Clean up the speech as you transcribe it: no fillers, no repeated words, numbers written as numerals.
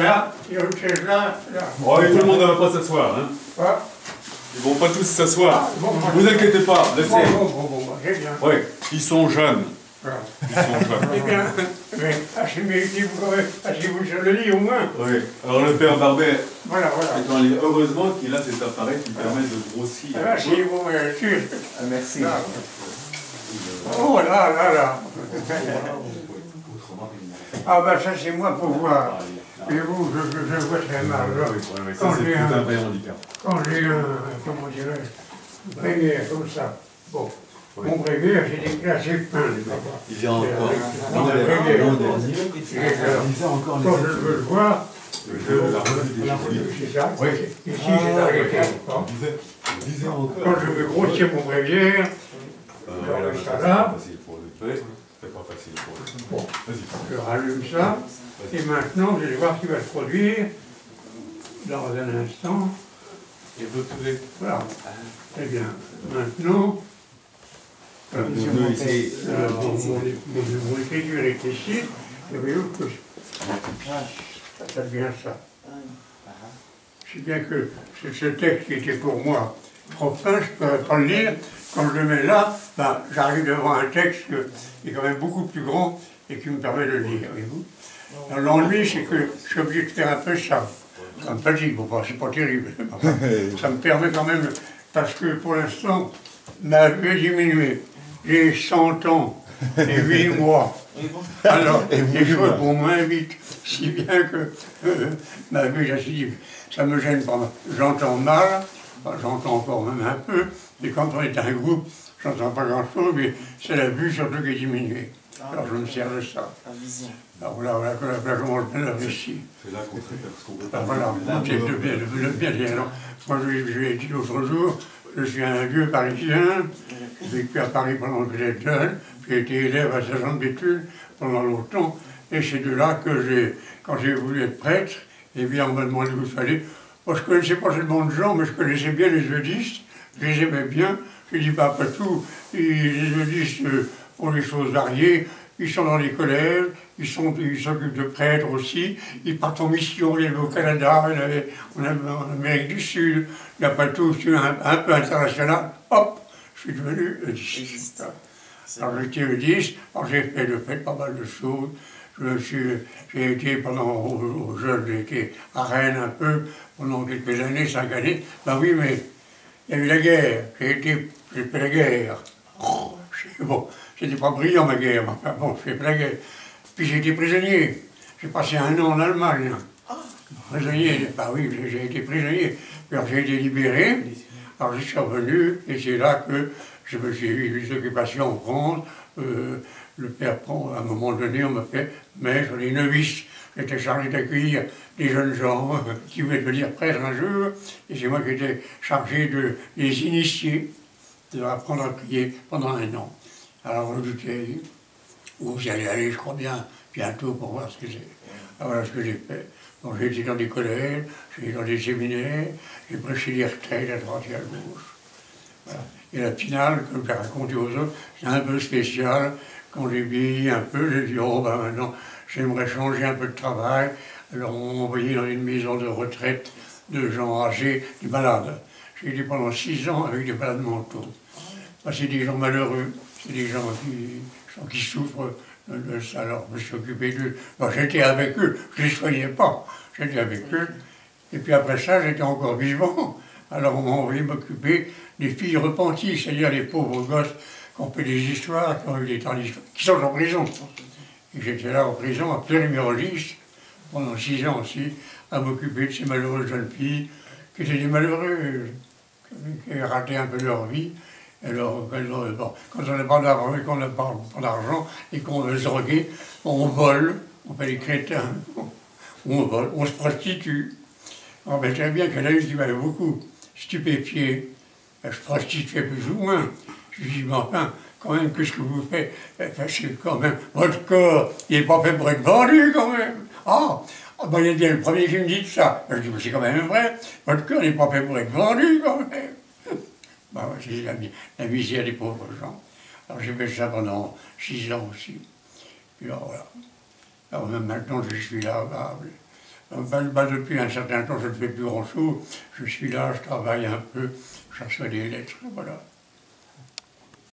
Là, il y a une chaise là. Oh, et tout le monde ne va pas s'asseoir. Hein. Ah. Ils vont pas tous s'asseoir. Bon, vous inquiétez pas, laissez. Bon, c'est bien. Oui, ils sont jeunes. Voilà. Ils sont jeunes. Eh bien, asseyez-vous sur le lit au moins. Oui. Alors le père Barbet, Voilà. heureusement qu'il a cet appareil qui permet de grossir. Asseyez-vous dessus. Merci. Là. Oh là. Ah ben ça c'est moi pour voir. Et vous, je vois très mal. Ça c'est tout un vrai handicap. Quand j'ai un, comment dirais-je, bréviaire comme ça. Bon, mon bréviaire, j'ai des classes plein de papa. Il vient encore. Quand je veux le voir, c'est ça. Oui. Ici, c'est arrêté. Quand je veux grossir mon bréviaire, ça là. C'est pas facile pour le Bon, je rallume ça. Et maintenant, vous allez voir ce qui va se produire dans un instant. Et vous pouvez. Voilà. Très bien. Maintenant, mon écriture est ici. Et voyez-vous que ça devient ça. C'est bien que ce texte qui était pour moi trop fin, je ne pourrais pas le lire. Quand je le mets là, ben, j'arrive devant un texte qui est quand même beaucoup plus grand et qui me permet de le lire, voyez-vous. L'ennui, c'est que je suis obligé de faire un peu ça. Ça me fatigue, bon, c'est pas terrible. Ça me permet quand même, parce que pour l'instant, ma vue est diminuée. J'ai 100 ans et 8 mois. Alors, les choses vont moins vite, si bien que ma vue est assez diminuée. Ça me gêne pas mal. J'entends mal, enfin, j'entends encore même un peu, et quand on est un groupe, j'entends pas grand-chose, mais c'est la vue surtout qui est diminuée. Alors je me sers de ça. Alors voilà comment je mets la vessie. C'est là qu'on traite ce qu'on veut. Voilà, c'est le bien dire. Alors, moi je l'ai dit l'autre jour, je suis un vieux parisien, j'ai vécu à Paris pendant que j'étais jeune, j'ai été élève à Sergent d'études pendant longtemps, et c'est de là que quand j'ai voulu être prêtre, et bien on m'a demandé où il fallait. Moi je ne connaissais pas tellement de gens, mais je connaissais bien les eudistes, je les aimais bien. Je dis pas après tout, les eudistes font des choses variées, ils sont dans les collèges, ils s'occupent de prêtres aussi, ils partent en mission, il y avait au Canada, on avait en Amérique du Sud, il après tout, je suis un peu international, hop, je suis devenu eudiste. Alors j'étais eudiste, alors j'ai fait pas mal de choses. J'ai été aux Jeunes, j'ai été à Rennes un peu, pendant quelques années, 5 années. Ben oui, mais il y a eu la guerre, j'ai fait la guerre. Bon, c'était pas brillant ma guerre, mais enfin bon, j'ai fait la guerre. Puis j'ai été prisonnier. J'ai passé 1 an en Allemagne. Prisonnier, bah oui, j'ai été prisonnier. Puis alors j'ai été libéré, alors je suis revenu, et c'est là que j'ai eu des occupations en France. Le père prend, à un moment donné, on m'a fait maître des novices. J'étais chargé d'accueillir des jeunes gens qui voulaient devenir prêtres un jour, et c'est moi qui étais chargé de les initier, de leur apprendre à prier pendant 1 an. Alors vous doutez où vous allez aller, je crois bien, bientôt pour voir ce que c'est. Alors voilà ce que j'ai fait. Donc j'ai été dans des collèges, j'ai été dans des séminaires, j'ai prêché des retraites à droite et à gauche. Voilà. Et la finale, comme j'ai raconté aux autres, c'est un peu spécial. Quand j'ai vieilli un peu, j'ai dit, oh ben maintenant, j'aimerais changer un peu de travail. Alors on m'a envoyé dans une maison de retraite de gens âgés, des malades. J'ai été pendant 6 ans avec des malades mentaux. Ben, c'est des gens malheureux, c'est des gens qui souffrent de ça. Alors je me suis occupé d'eux. Ben, j'étais avec eux, je ne les soignais pas, j'étais avec eux. Et puis après ça, j'étais encore vivant. Alors on m'a envoyé m'occuper des filles repenties, c'est-à-dire les pauvres gosses qui ont fait des histoires, qui ont eu des temps d'histoire, qui sont en prison. Et j'étais là en prison, à plérimyroliste, pendant 6 ans aussi, à m'occuper de ces malheureuses jeunes filles, qui étaient des malheureuses, qui avaient raté un peu leur vie. Alors, bon, quand on n'a pas d'argent et qu'on n'a pas d'argent et qu'on veut se droguer, on vole, on fait les crétins, on vole, on se prostitue. Alors, ben, très bien qu'il y en a eu qui m'avaient beaucoup stupéfié. Je prostituais plus ou moins. Je lui dis, mais enfin, quand même, qu'est-ce que vous faites? Enfin, c'est quand même, votre corps, il n'est pas fait pour être vendu, quand même. Ah, ben, il y a bien le premier qui me dit ça. Ben, je dis, mais c'est quand même vrai, votre corps n'est pas fait pour être vendu, quand même. Ben, c'est la misère des pauvres gens. Alors, j'ai fait ça pendant 6 ans aussi. Puis alors, voilà. Alors, même maintenant, je suis là, Depuis un certain temps, je ne fais plus grand-chose. Je suis là, je travaille un peu, je reçois des lettres, voilà.